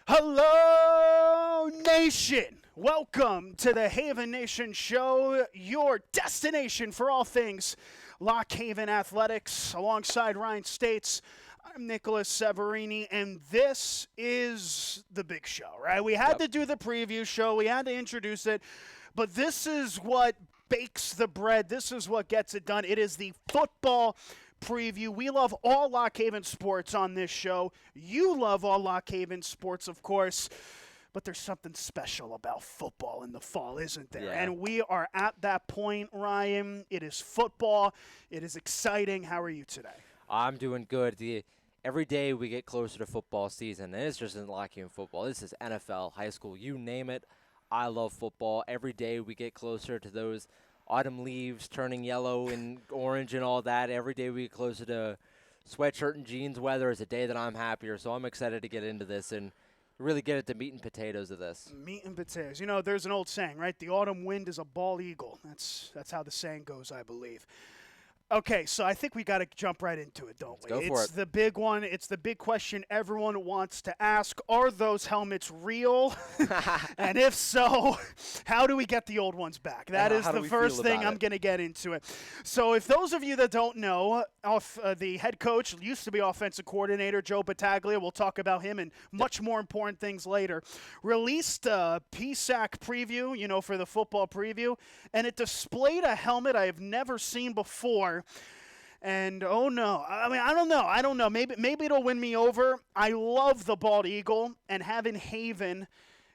Hello, Nation! Welcome to the Haven Nation Show, your destination for all things Lock Haven Athletics. Alongside Ryan States, I'm Nicholas Severini, and this is the big show, right? We had to do the preview show, we had to introduce it, but this is what bakes the bread. This is what gets it done. It is the football preview. We love all Lock Haven sports on this show. You love all Lock Haven sports, of course. But there's something special about football in the fall, isn't there? Yeah. And we are at that point, Ryan. It is football. It is exciting. How are you today? I'm doing good. Every day we get closer to football season, and it's just not Lock Haven football. This is NFL, high school, you name it. I love football. Every day we get closer to those autumn leaves turning yellow and orange and all that. Every day we get closer to sweatshirt and jeans weather is a day that I'm happier. So I'm excited to get into this and really get at the meat and potatoes of this. Meat and potatoes. You know, there's an old saying, right? The autumn wind is a bald eagle. That's how the saying goes, I believe. Okay, so I think we got to jump right into it, don't we? Go for it. It's the big one. It's the big question everyone wants to ask. Are those helmets real? And if so, how do we get the old ones back? That is the first thing I'm going to get into it. So if those of you that don't know, the head coach used to be offensive coordinator, Joe Battaglia, we'll talk about him and much more important things later, released a PSAC preview, for the football preview, and it displayed a helmet I have never seen before. And oh no, I mean, I don't know. Maybe it'll win me over. I love the bald eagle, and having Haven,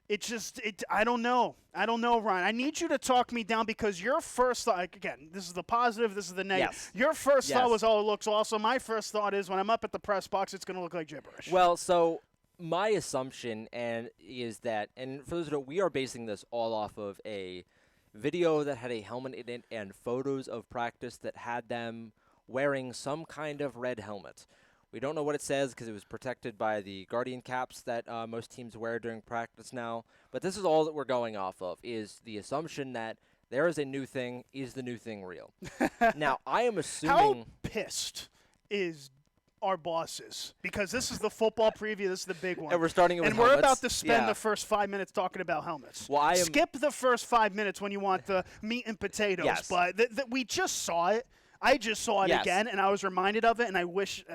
I don't know, Ryan. I need you to talk me down because your first thought, again, this is the positive, this is the negative. Yes. Your first thought was, oh, it looks awesome. My first thought is when I'm up at the press box, it's going to look like gibberish. Well, so my assumption is that, and for those who don't, we are basing this all off of a video that had a helmet in it and photos of practice that had them wearing some kind of red helmet. We don't know what it says because it was protected by the Guardian caps that most teams wear during practice now. But this is all that we're going off of, is the assumption that there is a new thing. Is the new thing real? Now, I am assuming... How pissed is our bosses? Because this is the football preview. This is the big one. And we're starting with And helmets. we're about to spend the first 5 minutes talking about helmets. Well, skip the first 5 minutes when you want the meat and potatoes. Yes. But we just saw it. I just saw it again, and I was reminded of it, and I wish...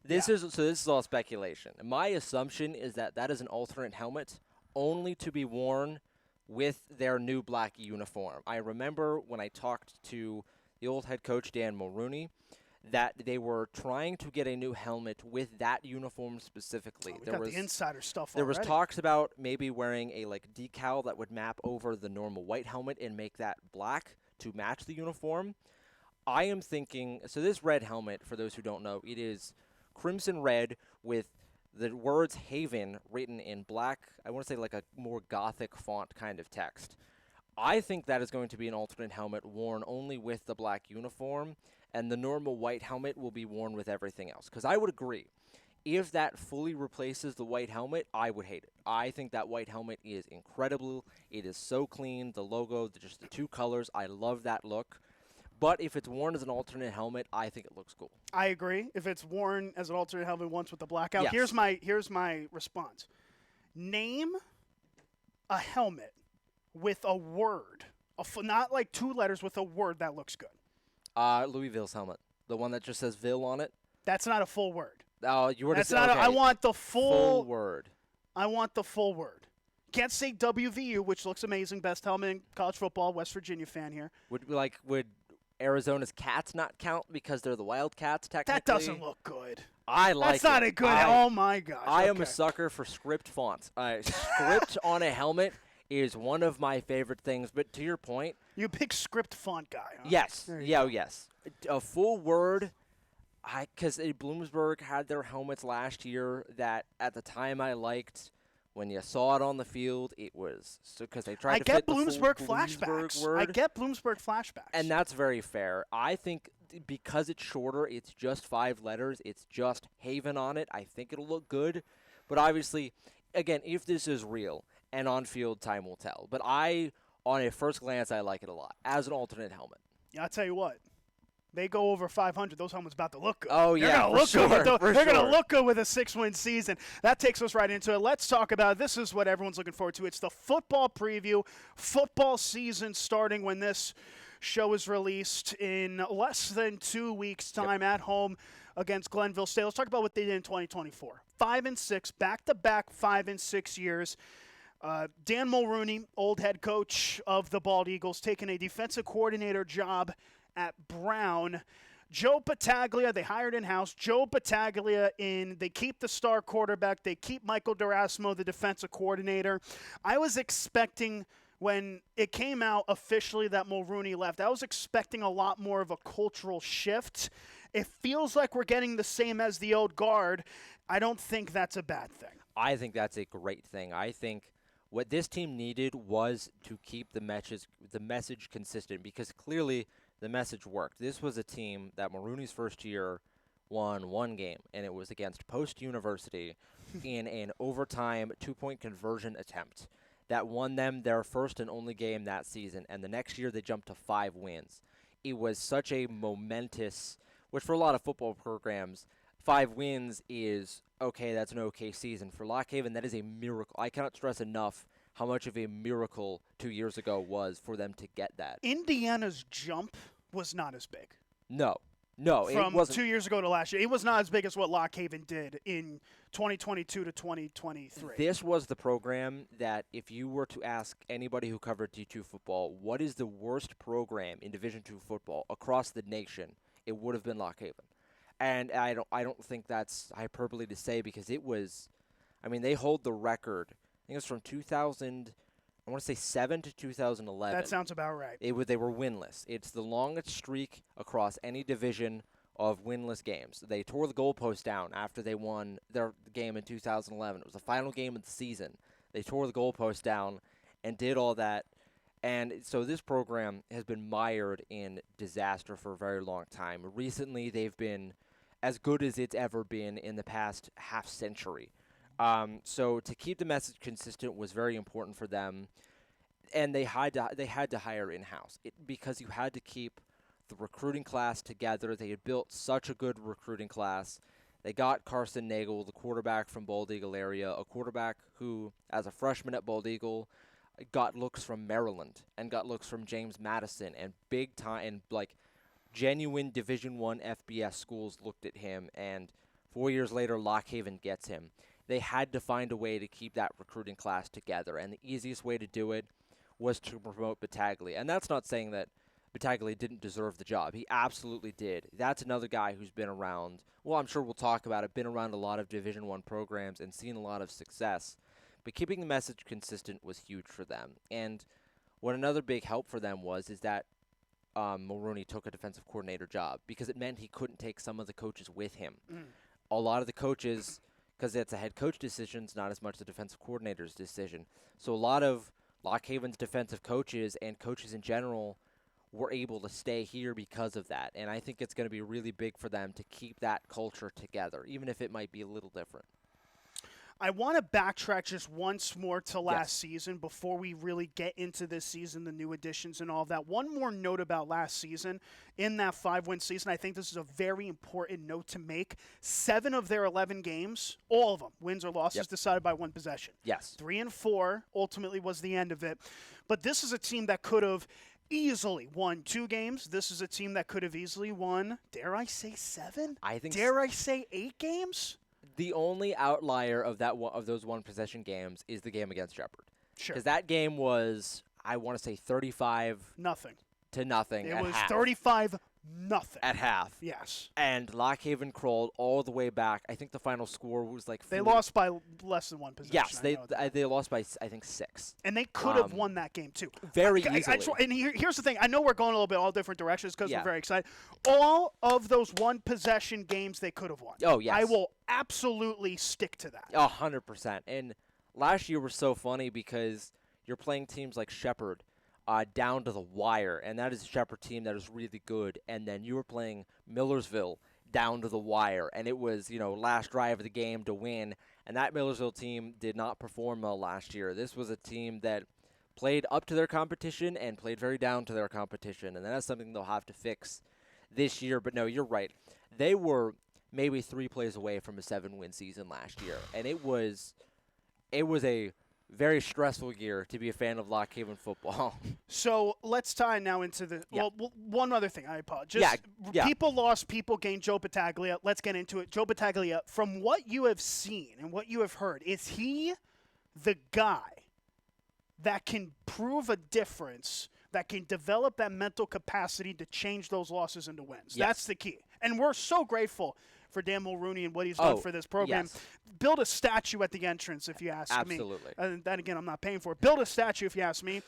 This is all speculation. My assumption is that is an alternate helmet only to be worn with their new black uniform. I remember when I talked to the old head coach, Dan Mulrooney, that they were trying to get a new helmet with that uniform specifically. We got the insider stuff There already. was talks about maybe wearing a decal that would map over the normal white helmet and make that black to match the uniform. I am thinking, so this red helmet, for those who don't know, it is crimson red with the words Haven written in black, I want to say like a more gothic font kind of text. I think that is going to be an alternate helmet worn only with the black uniform, and the normal white helmet will be worn with everything else. Because I would agree, if that fully replaces the white helmet, I would hate it. I think that white helmet is incredible. It is so clean. The logo, just the two colors, I love that look. But if it's worn as an alternate helmet, I think it looks cool. I agree. If it's worn as an alternate helmet once with the blackout, Yes. here's my response. Name a helmet with a word, not like two letters, with a word that looks good. Louisville's helmet, the one that just says Ville on it. That's not a full word. Oh, you were That's to not. okay. I want the full word. I want the full word. Can't say WVU, which looks amazing. Best helmet in college football. West Virginia fan here. Would Arizona's Cats not count because they're the Wildcats technically? That doesn't look good. I like That's not a good. Oh my gosh. I am a sucker for script fonts. Script on a helmet is one of my favorite things. But to your point, you a big script font guy. Huh? Yes. Yes. A full word. Because Bloomsburg had their helmets last year that at the time I liked. When you saw it on the field, it was because they tried to fit the full flashbacks. word. I get Bloomsburg flashbacks. And that's very fair. I think because it's shorter, it's just 5 letters, it's just Haven on it, I think it'll look good. But obviously, again, if this is real and on field, time will tell. But on a first glance, I like it a lot as an alternate helmet. Yeah, I'll tell you what. They go over 500. Those helmets about to look good. Oh, they're yeah, gonna look sure, good. They're going to sure. look good with a 6-win season. That takes us right into it. Let's talk about this is what everyone's looking forward to. It's the football preview. Football season starting when this show is released in less than 2 weeks' time at home against Glenville State. Let's talk about what they did in 2024. 5-6, back-to-back 5-6 years. Dan Mulrooney, old head coach of the Bald Eagles, taking a defensive coordinator job at Brown. Joe Battaglia, they hired in-house. Joe Battaglia they keep the star quarterback. They keep Michael Durasmo, the defensive coordinator. I was expecting, when it came out officially that Mulrooney left, I was expecting a lot more of a cultural shift. It feels like we're getting the same as the old guard. I don't think that's a bad thing. I think that's a great thing. I think what this team needed was to keep the message consistent, because clearly the message worked. This was a team that Mulrooney's first year won one game, and it was against Post University in an overtime 2-point conversion attempt that won them their first and only game that season, and the next year they jumped to 5 wins. It was such a momentous, which for a lot of football programs, 5 wins is, okay, that's an okay season. For Lock Haven, that is a miracle. I cannot stress enough how much of a miracle 2 years ago was for them to get that. Indiana's jump was not as big. No, From it wasn't. 2 years ago to last year. It was not as big as what Lock Haven did in 2022 to 2023. This was the program that if you were to ask anybody who covered D2 football, what is the worst program in Division II football across the nation, it would have been Lock Haven. And I don't think that's hyperbole to say, because it was, they hold the record. I think it was from 2000, I want to say 7 to 2011. That sounds about right. They were winless. It's the longest streak across any division of winless games. They tore the goalpost down after they won their game in 2011. It was the final game of the season. They tore the goalpost down and did all that. And so this program has been mired in disaster for a very long time. Recently, they've been as good as it's ever been in the past half century. So to keep the message consistent was very important for them, and they had to hire in-house because you had to keep the recruiting class together. They had built such a good recruiting class. They got Carson Nagel, the quarterback from Bald Eagle area, a quarterback who, as a freshman at Bald Eagle, got looks from Maryland and got looks from James Madison, and big time, and like genuine Division I FBS schools looked at him, and 4 years later, Lock Haven gets him. They had to find a way to keep that recruiting class together, and the easiest way to do it was to promote Battaglia. And that's not saying that Battaglia didn't deserve the job. He absolutely did. That's another guy who's been around, well, I'm sure we'll talk about it, been around a lot of Division I programs and seen a lot of success. But keeping the message consistent was huge for them. And what another big help for them is that Mulrooney took a defensive coordinator job, because it meant he couldn't take some of the coaches with him. A lot of the coaches, because it's a head coach decision, it's not as much the defensive coordinator's decision. So a lot of Lock Haven's defensive coaches and coaches in general were able to stay here because of that. And I think it's going to be really big for them to keep that culture together, even if it might be a little different. I want to backtrack just once more to last season before we really get into this season, the new additions and all of that. One more note about last season. In that 5-win season, I think this is a very important note to make. 7 of their 11 games, all of them, wins or losses, decided by one possession. Yes. 3 and 4 ultimately was the end of it. But this is a team that could have easily won 2 games. This is a team that could have easily won, dare I say 7? Dare I say 8 games? The only outlier of those one possession games is the game against Shepherd. Sure. Because that game was, I want to say, 35 nothing to nothing. It at was half. 35-0 at half. Yes. And Lock Haven crawled all the way back. I think the final score was like they lost by less than one possession. Yes, they lost by, I think, 6. And they could have won that game, too. Very easily. And here's the thing. I know we're going a little bit all different directions because we're very excited. All of those one-possession games they could have won. Oh, yes. I will absolutely stick to that. 100%. And last year was so funny because you're playing teams like Shepherd down to the wire, and that is a Shepherd team that is really good. And then you were playing Millersville down to the wire, and it was, last drive of the game to win. And that Millersville team did not perform well last year. This was a team that played up to their competition and played very down to their competition, and that is something they'll have to fix this year. But no, you're right. They were maybe 3 plays away from a 7-win season last year, and it was a very stressful year to be a fan of Lock Haven football. So let's tie now into the well, one other thing. I apologize. Yeah. People lost, people gained. Joe Battaglia. Let's get into it. Joe Battaglia, from what you have seen and what you have heard, is he the guy that can prove a difference, that can develop that mental capacity to change those losses into wins? Yes. That's the key. And we're so grateful for Dan Mulrooney and what he's done for this program. Yes. Build a statue at the entrance, if you ask me. Absolutely. And then again, I'm not paying for it. Build a statue, if you ask me.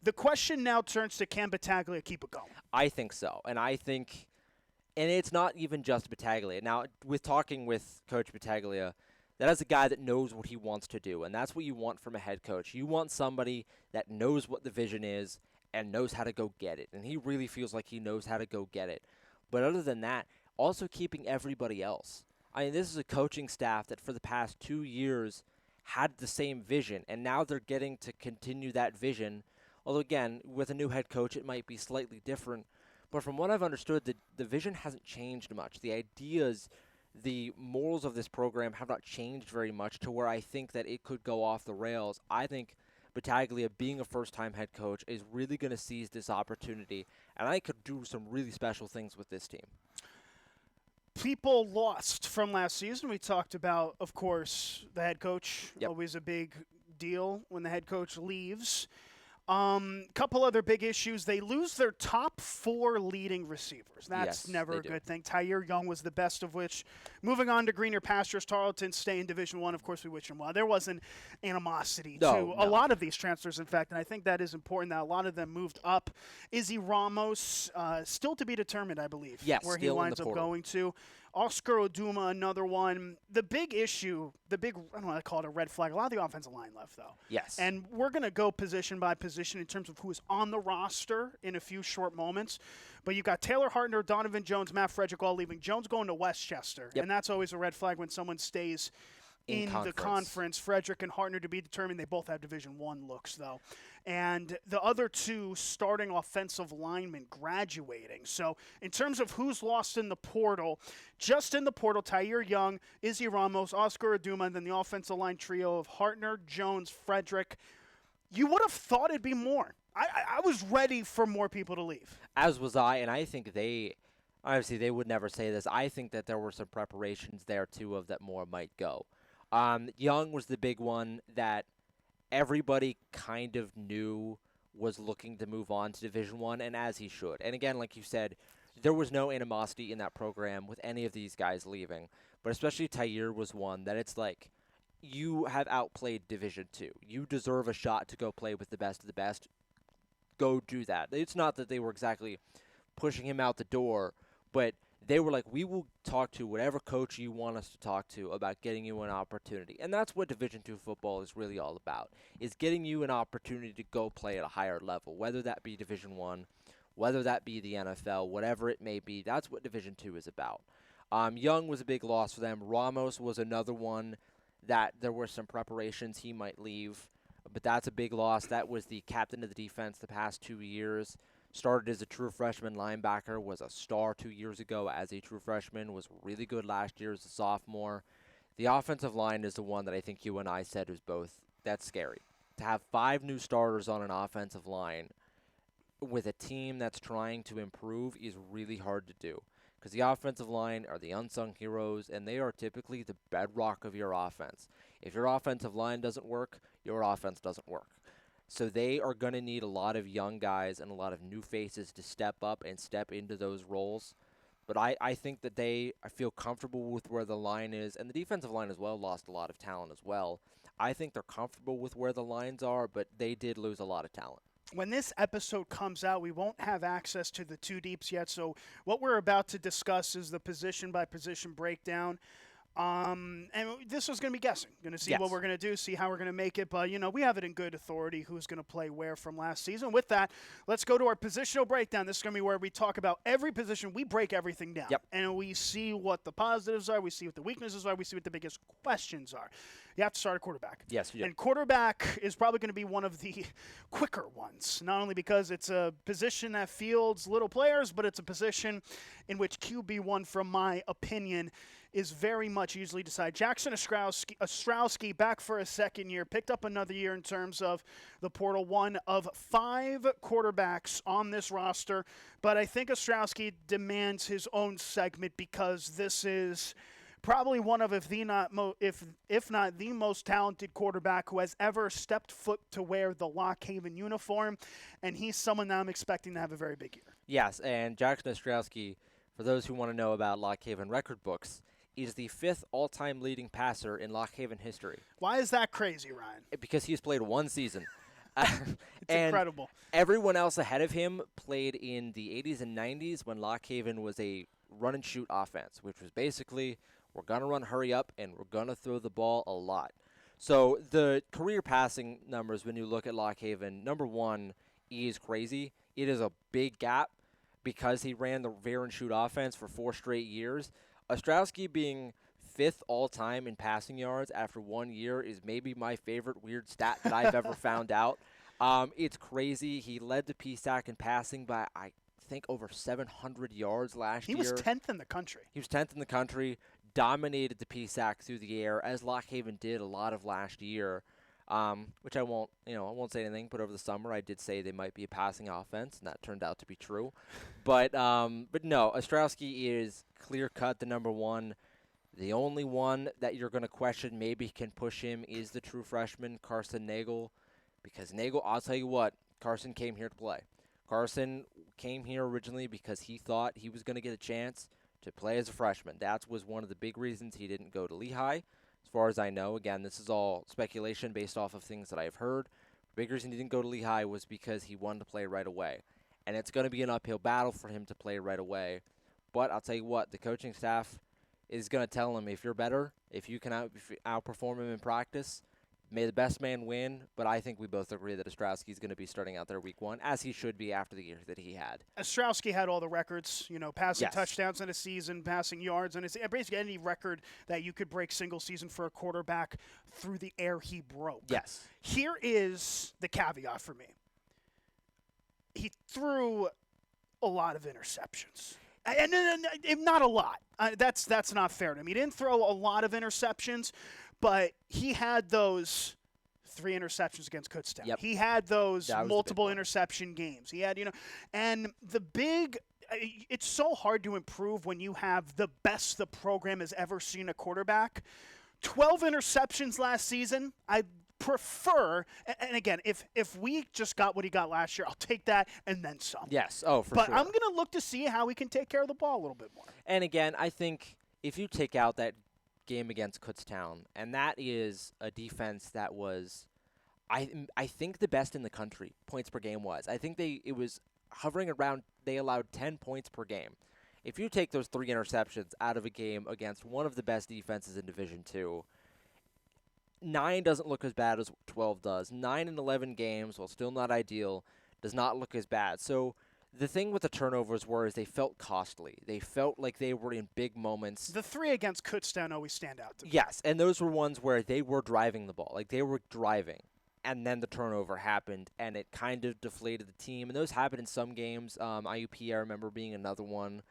The question now turns to, can Battaglia keep it going? I think so. And I think – and it's not even just Battaglia. Now, with talking with Coach Battaglia, that is a guy that knows what he wants to do, and that's what you want from a head coach. You want somebody that knows what the vision is and knows how to go get it, and he really feels like he knows how to go get it. But other than that, also keeping everybody else. I mean, this is a coaching staff that for the past 2 years had the same vision, and now they're getting to continue that vision. Although, again, with a new head coach, it might be slightly different. But from what I've understood, the vision hasn't changed much. The ideas, the morals of this program have not changed very much to where I think that it could go off the rails. I think Battaglia, being a first-time head coach, is really going to seize this opportunity, and I could do some really special things with this team. People lost from last season. We talked about, of course, the head coach. Yep. Always a big deal when the head coach leaves. Couple other big issues. They lose their top 4 leading receivers. That's never a good thing. Tyre Young was the best of which. Moving on to greener pastures, Tarleton stay in Division I. Of course, we wish them well. There was an animosity to a lot of these transfers, in fact, and I think that is important that a lot of them moved up. Izzy Ramos, still to be determined, I believe, where he winds up going to. Oscar Oduma, another one. The big issue, I don't want to call it a red flag. A lot of the offensive line left, though. Yes. And we're going to go position by position in terms of who is on the roster in a few short moments. But you've got Taylor Hartner, Donovan Jones, Matt Frederick all leaving. Jones going to Westchester. Yep. And that's always a red flag when someone stays in the conference. Frederick and Hartner to be determined. They both have Division I looks, though. And the other 2 starting offensive linemen graduating. So in terms of who's lost in the portal, just in the portal, Tyre Young, Izzy Ramos, Oscar Oduma, and then the offensive line trio of Hartner, Jones, Frederick. You would have thought it'd be more. I was ready for more people to leave. As was I, and I think obviously they would never say this. I think that there were some preparations there, too, of that more might go. Young was the big one that everybody kind of knew was looking to move on to Division I, and as he should. And again, like you said, there was no animosity in that program with any of these guys leaving. But especially Tyre was one that it's like, you have outplayed Division II. You deserve a shot to go play with the best of the best. Go do that. It's not that they were exactly pushing him out the door, but they were like, we will talk to whatever coach you want us to talk to about getting you an opportunity. And that's what Division II football is really all about, is getting you an opportunity to go play at a higher level, whether that be Division I, whether that be the NFL, whatever it may be. That's what Division II is about. Young was a big loss for them. Ramos was another one that there were some preparations he might leave, but that's a big loss. That was the captain of the defense the past 2 years. Started as a true freshman linebacker, was a star 2 years ago as a true freshman, was really good last year as a sophomore. The offensive line is the one that I think you and I said is both, that's scary. To have 5 new starters on an offensive line with a team that's trying to improve is really hard to do. Because the offensive line are the unsung heroes, and they are typically the bedrock of your offense. If your offensive line doesn't work, your offense doesn't work. So they are going to need a lot of young guys and a lot of new faces to step up and step into those roles. But I think that I feel comfortable with where the line is, and the defensive line as well lost a lot of talent as well. I think they're comfortable with where the lines are, but they did lose a lot of talent. When this episode comes out, we won't have access to the 2 deeps yet, so what we're about to discuss is the position-by-position breakdown. And this was going to be guessing. Going to see what we're going to do, see how we're going to make it. But, we have it in good authority who's going to play where from last season. With that, let's go to our positional breakdown. This is going to be where we talk about every position. We break everything down. Yep. And we see what the positives are. We see what the weaknesses are. We see what the biggest questions are. you have to start a quarterback. Yes, you do. And quarterback is probably going to be one of the quicker ones, not only because it's a position that fields little players, but it's a position in which QB1, from my opinion, is very much easily decided. Jackson Ostrowski back for a second year, picked up another year in terms of the portal, one of 5 quarterbacks on this roster. But I think Ostrowski demands his own segment because this is probably one of, if not the most talented quarterback who has ever stepped foot to wear the Lock Haven uniform. And he's someone that I'm expecting to have a very big year. Yes, and Jackson Ostrowski, for those who want to know about Lock Haven record books, he's the 5th all-time leading passer in Lock Haven history. Why is that crazy, Ryan? Because he's played 1 season. It's incredible. Everyone else ahead of him played in the 80s and 90s when Lock Haven was a run-and-shoot offense, which was basically, we're going to run hurry up, and we're going to throw the ball a lot. So the career passing numbers, when you look at Lock Haven, number 1 is crazy. It is a big gap because he ran the run-and-shoot offense for 4 straight years. Ostrowski being 5th all-time in passing yards after 1 year is maybe my favorite weird stat that I've ever found out. It's crazy. He led the PSAC in passing by, I think, over 700 yards last year. He was 10th in the country. He was 10th in the country, dominated the PSAC through the air, as Lock Haven did a lot of last year, which I won't say anything, but over the summer I did say they might be a passing offense, and that turned out to be true. But no, Ostrowski is clear-cut the number 1. The only one that you're going to question maybe can push him is the true freshman, Carson Nagel, because Nagel, I'll tell you what, Carson came here to play. Carson came here originally because he thought he was going to get a chance to play as a freshman. That was one of the big reasons he didn't go to Lehigh, as far as I know. Again, this is all speculation based off of things that I've heard. The big reason he didn't go to Lehigh was because he wanted to play right away. And it's going to be an uphill battle for him to play right away. But I'll tell you what, the coaching staff is going to tell him, if you're better, if you can outperform him in practice, may the best man win. But I think we both agree that Ostrowski is going to be starting out there week 1, as he should be after the year that he had. Ostrowski had all the records, passing Yes. touchdowns in a season, passing yards, and basically any record that you could break single season for a quarterback through the air he broke. Yes. Here is the caveat for me. He threw a lot of interceptions. And not a lot. That's not fair to him. He didn't throw a lot of interceptions, but he had those 3 interceptions against Kutztown. Yep. He had those multiple one. interception games. He had, and it's so hard to improve when you have the best the program has ever seen a quarterback. 12 interceptions last season. I prefer, and again, if we just got what he got last year, I'll take that and then some. Yes. Oh, for sure. But I'm going to look to see how he can take care of the ball a little bit more. And again, I think if you take out that game against Kutztown, and that is a defense that was, I think, the best in the country, points per game was. I think it was hovering around, they allowed 10 points per game. If you take those 3 interceptions out of a game against one of the best defenses in Division II, 9 doesn't look as bad as 12 does. 9 in 11 games, while still not ideal, does not look as bad. So the thing with the turnovers is they felt costly. They felt like they were in big moments. The 3 against Kutztown always stand out to me. Yes, and those were ones where they were driving the ball. Like, they were driving, and then the turnover happened, and it kind of deflated the team. And those happened in some games. IUP, I remember being another one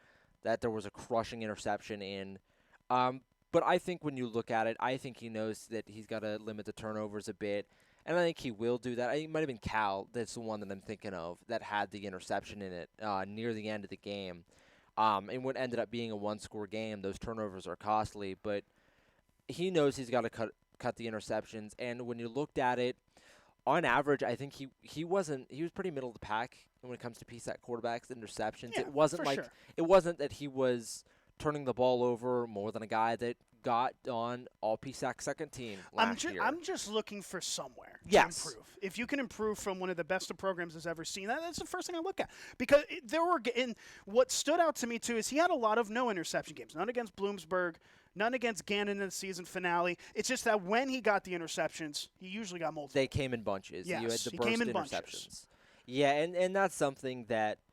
that there was a crushing interception in. But I think when you look at it, I think he knows that he's got to limit the turnovers a bit. And I think he will do that. I think it might have been Cal, that's the one that I'm thinking of, that had the interception in it near the end of the game. And what ended up being a 1-score game, those turnovers are costly. But he knows he's got to cut the interceptions. And when you looked at it, on average, I think he was pretty middle of the pack when it comes to PSAC quarterbacks, interceptions. Yeah, it wasn't it wasn't that he was turning the ball over more than a guy that got on all PSAC second team last year. I'm just looking for somewhere to improve. If you can improve from one of the best the programs has ever seen, that's the first thing I look at. Because what stood out to me, too, is he had a lot of no interception games. None against Bloomsburg, none against Gannon in the season finale. It's just that when he got the interceptions, he usually got multiple. They came in bunches. Yes, you had the he burst came in interceptions. bunches. Yeah, and that's something that –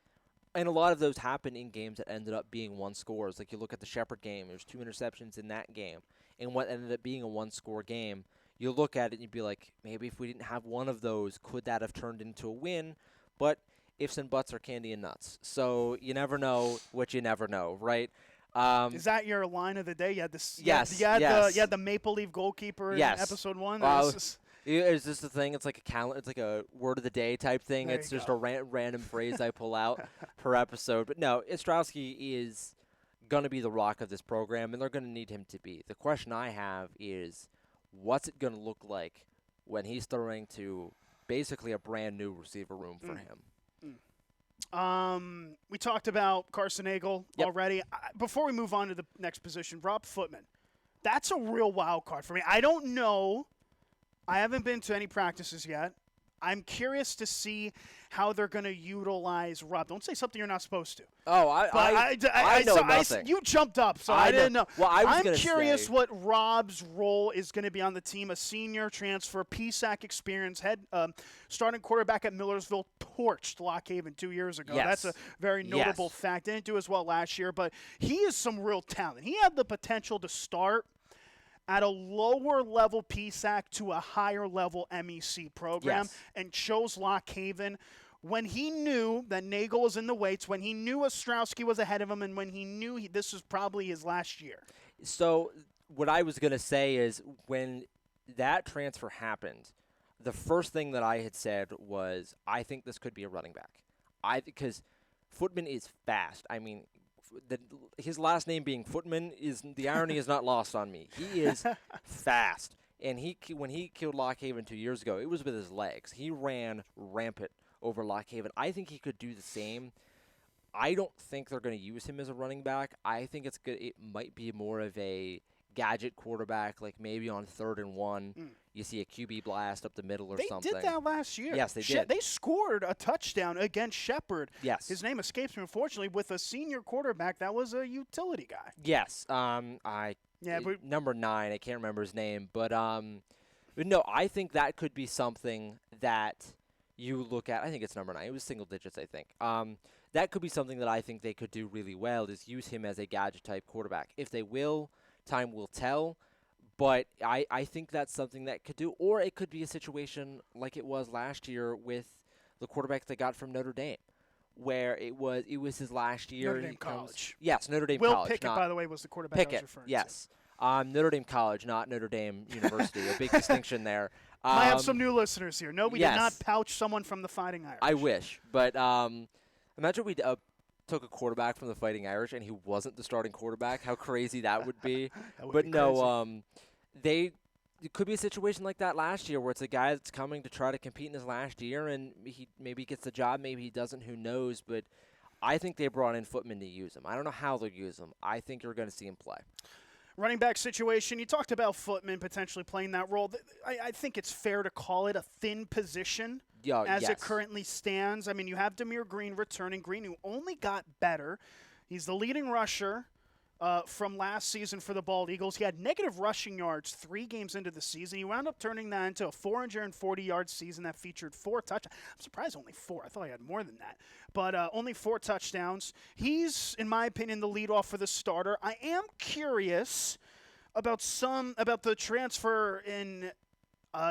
and a lot of those happened in games that ended up being 1-scores. Like you look at the Shepherd game, there's 2 interceptions in that game. And what ended up being a 1-score game, you look at it and you'd be like, maybe if we didn't have one of those, could that have turned into a win? But ifs and buts are candy and nuts. So you never know what you never know, right? Is that your line of the day? You had this. Yes. You had the Maple Leaf goalkeeper in episode 1. Is this the thing? It's like it's like a word of the day type thing. There It's you just go. a random phrase I pull out per episode. But no, Ostrowski is going to be the rock of this program, and they're going to need him to be. The question I have is, what's it going to look like when he's throwing to basically a brand new receiver room for him? We talked about Carson Nagel already. Before we move on to the next position, Rob Footman. That's a real wild card for me. I don't know. I haven't been to any practices yet. I'm curious to see how they're going to utilize Rob. Don't say something you're not supposed to. Oh, I know nothing. You jumped up, so I didn't know. Well, I'm curious what Rob's role is going to be on the team. A senior transfer, PSAC experience, starting quarterback at Millersville, torched Lock Haven 2 years ago. Yes. That's a very notable fact. Didn't do as well last year, but he is some real talent. He had the potential to start at a lower level PSAC to a higher level MEC program and chose Lock Haven when he knew that Nagel was in the weights, when he knew Ostrowski was ahead of him, and when he knew this was probably his last year. So what I was going to say is when that transfer happened, the first thing that I had said was I think this could be a running back. Because Footman is fast. I mean, his last name being Footman the irony is not lost on me. He is fast, and when he killed Lock Haven 2 years ago, it was with his legs. He ran rampant over Lock Haven. I think he could do the same. I don't think they're going to use him as a running back. I think it's good. It might be more of a gadget quarterback, like maybe on 3rd and 1, you see a QB blast up the middle or something. They did that last year. Yes, they did. They scored a touchdown against Shepherd. Yes. His name escapes me, unfortunately, with a senior quarterback that was a utility guy. Yes. Number 9, I can't remember his name. But no, I think that could be something that you look at. I think it's number 9. It was single digits, I think. That could be something that I think they could do really well, is use him as a gadget-type quarterback. If they will, time will tell, but I think that's something that could do. Or it could be a situation like it was last year with the quarterback they got from Notre Dame, where it was his last year. Notre Dame College. Yes, Notre Dame College. Will Pickett, by the way, was the quarterback I was referring yes. to. Notre Dame College, not Notre Dame University. A big distinction there. I have some new listeners here. No, we did not pouch someone from the Fighting Irish. I wish, but imagine we took a quarterback from the Fighting Irish and he wasn't the starting quarterback. How crazy that would be. It could be a situation like that last year where it's a guy that's coming to try to compete in his last year and he maybe gets the job, maybe he doesn't, who knows. But I think they brought in Footman to use him. I don't know how they'll use him. I think you're going to see him play. Running back situation, you talked about Footman potentially playing that role. I think it's fair to call it a thin position as it currently stands. I mean, you have Demir Green returning. Green, who only got better. He's the leading rusher from last season for the Bald Eagles. He had negative rushing yards 3 games into the season. He wound up turning that into a 440-yard season that featured 4 touchdowns. I'm surprised only 4. I thought he had more than that. But only 4 touchdowns. He's, in my opinion, the leadoff for the starter. I am curious about the transfer in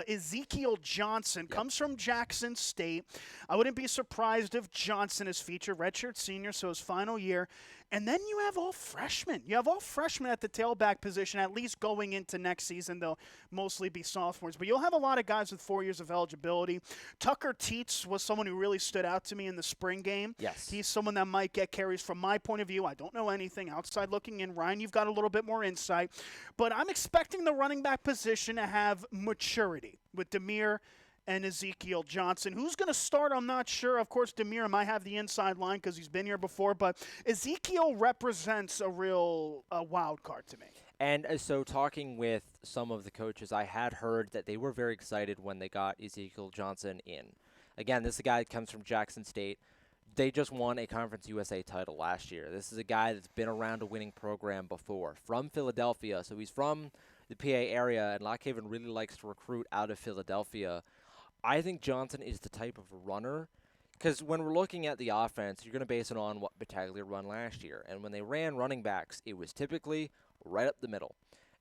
Ezekiel Johnson. Comes from Jackson State. I wouldn't be surprised if Johnson is featured, redshirt senior, so his final year. And then you have all freshmen. You have all freshmen at the tailback position, at least going into next season. They'll mostly be sophomores. But you'll have a lot of guys with 4 years of eligibility. Tucker Teets was someone who really stood out to me in the spring game. Yes. He's someone that might get carries from my point of view. I don't know anything outside looking in. Ryan, you've got a little bit more insight. But I'm expecting the running back position to have maturity with Demir and Ezekiel Johnson. Who's going to start? I'm not sure. Of course, Demir might have the inside line because he's been here before, but Ezekiel represents a real wild card to me. And so talking with some of the coaches, I had heard that they were very excited when they got Ezekiel Johnson in. Again, this is a guy that comes from Jackson State. They just won a Conference USA title last year. This is a guy that's been around a winning program before, from Philadelphia. So he's from the PA area, and Lock Haven really likes to recruit out of Philadelphia. I think Johnson is the type of runner, because when we're looking at the offense, you're going to base it on what Battaglia run last year. And when they ran running backs, it was typically right up the middle.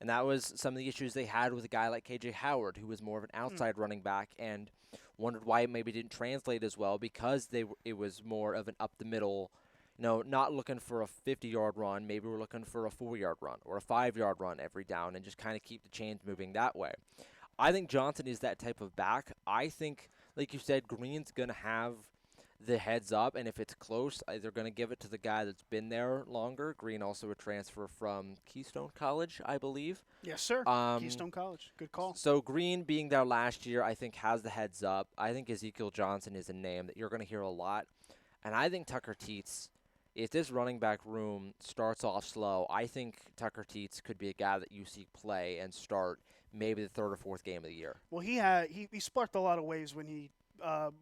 And that was some of the issues they had with a guy like KJ Howard, who was more of an outside running back, and wondered why it maybe didn't translate as well because it was more of an up-the-middle, not looking for a 50-yard run. Maybe we're looking for a 4-yard run or a 5-yard run every down and just kind of keep the chains moving that way. I think Johnson is that type of back. I think, like you said, Green's going to have the heads up, and if it's close, they're going to give it to the guy that's been there longer. Green also a transfer from Keystone College, I believe. Yes, sir. Keystone College. Good call. So Green being there last year, I think, has the heads up. I think Ezekiel Johnson is a name that you're going to hear a lot. And I think Tucker Teets, if this running back room starts off slow, I think Tucker Teets could be a guy that you see play and start maybe the third or fourth game of the year. Well, he sparked a lot of waves when he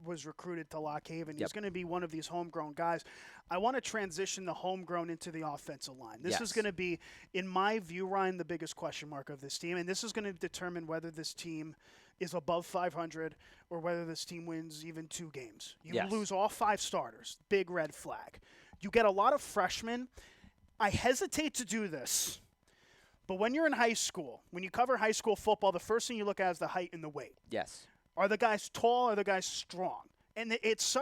was recruited to Lock Haven. He's going to be one of these homegrown guys. I want to transition the homegrown into the offensive line. This is going to be, in my view, Ryan, the biggest question mark of this team, and this is going to determine whether this team is above 500 or whether this team wins even 2 games. You lose all 5 starters. Big red flag. You get a lot of freshmen. I hesitate to do this, but when you're in high school, when you cover high school football, the first thing you look at is the height and the weight. Yes. Are the guys tall? Are the guys strong? And it's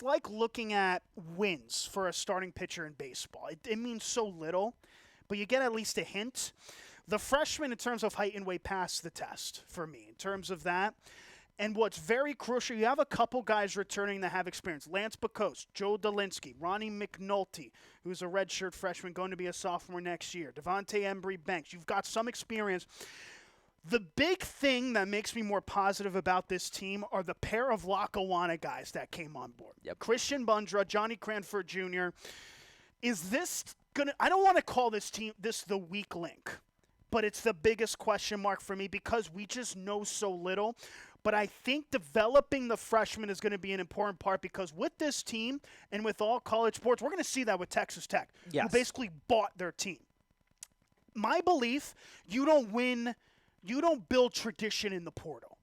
like looking at wins for a starting pitcher in baseball. It means so little, but you get at least a hint. The freshmen, in terms of height and weight, pass the test for me in terms of that. And what's very crucial, you have a couple guys returning that have experience. Lance Bacos, Joe Dolinsky, Ronnie McNulty, who's a redshirt freshman, going to be a sophomore next year. Devontae Embry-Banks. You've got some experience. The big thing that makes me more positive about this team are the pair of Lackawanna guys that came on board. Yep. Christian Bundra, Johnny Cranford Jr. Is this going to – I don't want to call this team the weak link, but it's the biggest question mark for me because we just know so little. But I think developing the freshmen is going to be an important part because with this team and with all college sports, we're going to see that with Texas Tech, who basically bought their team. My belief, you don't build tradition in the portal.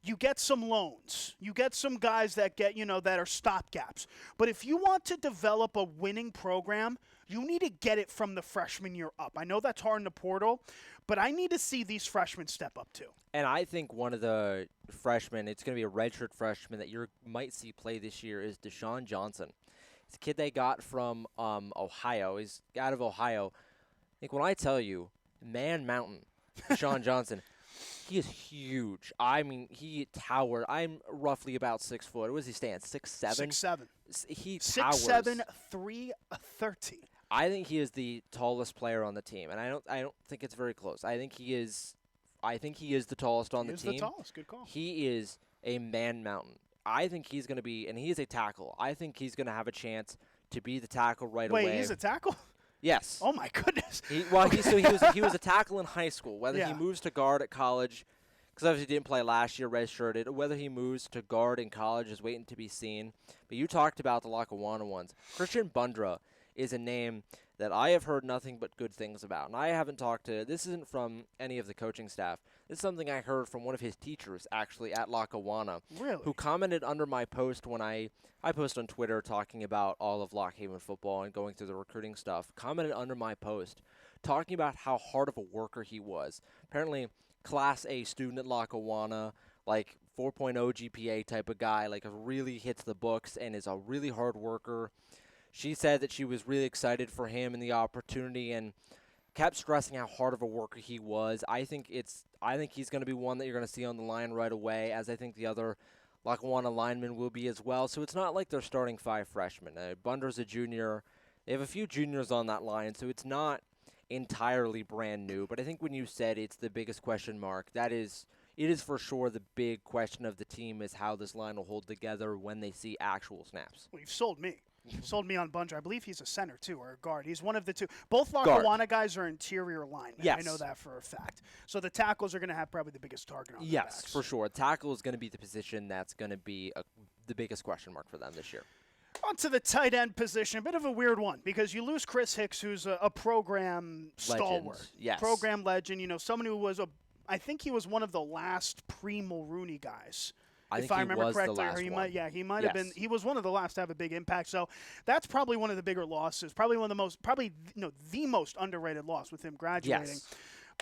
You get some loans. You get some guys that that are stopgaps. But if you want to develop a winning program, you need to get it from the freshman year up. I know that's hard in the portal, but I need to see these freshmen step up too. And I think one of the freshmen, it's going to be a redshirt freshman that you might see play this year, is Deshaun Johnson. It's a kid they got from Ohio. He's out of Ohio. I think when I tell you, Man Mountain, Deshaun Johnson, he is huge. I mean, he towered. I'm roughly about 6 foot. What does he stand? 6'7"? 6'7". He towers. 6'7", 330. I think he is the tallest player on the team, and I don't think it's very close. I think he is the tallest on the team. He is the tallest. Good call. He is a man mountain. I think he's going to be, and he is a tackle. I think he's going to have a chance to be the tackle away. Wait, he's a tackle? Yes. Oh my goodness. He was a tackle in high school. Whether he moves to guard at college, because obviously he didn't play last year, redshirted. Whether he moves to guard in college is waiting to be seen. But you talked about the Lackawanna ones. Christian Bundra is a name that I have heard nothing but good things about. And I haven't talked to, this isn't from any of the coaching staff. This is something I heard from one of his teachers, actually, at Lackawanna. Really? Who commented under my post when I post on Twitter talking about all of Lock Haven football and going through the recruiting stuff, commented under my post talking about how hard of a worker he was. Apparently, Class A student at Lackawanna, like 4.0 GPA type of guy, like really hits the books and is a really hard worker. She said that she was really excited for him and the opportunity and kept stressing how hard of a worker he was. I think he's going to be one that you're going to see on the line right away, as I think the other Lackawanna linemen will be as well. So it's not like they're starting 5 freshmen. Bunder's a junior. They have a few juniors on that line, so it's not entirely brand new. But I think when you said it's the biggest question mark, it is for sure the big question of the team is how this line will hold together when they see actual snaps. Well, you've sold me. Sold me on Bundra. I believe he's a center, too, or a guard. He's one of the two. Both Lackawanna guys are interior linemen. Yes. I know that for a fact. So the tackles are going to have probably the biggest target on their Yes, backs. for sure. Tackle is going to be the position that's going to be the biggest question mark for them this year. On to the tight end position. A bit of a weird one because you lose Chris Hicks, who's a program stalwart. Yes. Program legend. Someone who was I think he was one of the last pre-Mulrooney guys I if think I he remember was correctly. the last Or one. he might have Yes. been. He was one of the last to have a big impact. So that's probably one of the bigger losses. Probably one of the most, probably the most underrated loss with him graduating.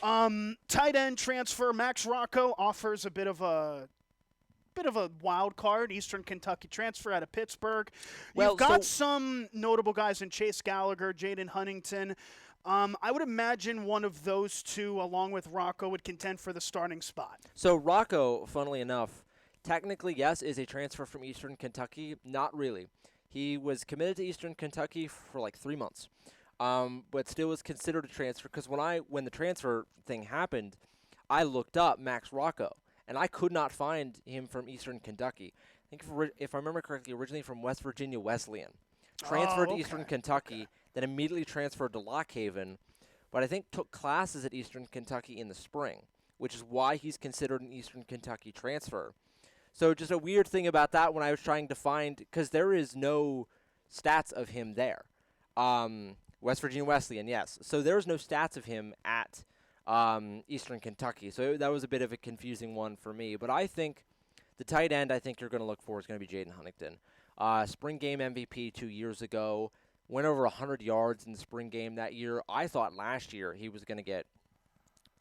Yes. Tight end transfer Max Rocco offers a bit of a wild card. Eastern Kentucky transfer out of Pittsburgh. Well, You've got some notable guys in Chase Gallagher, Jaden Huntington. I would imagine one of those two, along with Rocco, would contend for the starting spot. So Rocco, funnily enough, technically, yes, is a transfer from Eastern Kentucky. Not really. He was committed to Eastern Kentucky for like 3 months, but still was considered a transfer because when the transfer thing happened, I looked up Max Rocco, and I could not find him from Eastern Kentucky. I think, if I remember correctly, originally from West Virginia Wesleyan. Transferred to Eastern Kentucky, then immediately transferred to Lock Haven, but I think took classes at Eastern Kentucky in the spring, which is why he's considered an Eastern Kentucky transfer. So just a weird thing about that when I was trying to find, because there is no stats of him there. West Virginia Wesleyan, yes. So there's no stats of him at Eastern Kentucky. So that was a bit of a confusing one for me. But I think the tight end I think you're going to look for is going to be Jaden Huntington. Spring game MVP 2 years ago. Went over 100 yards in the spring game that year. I thought last year he was going to get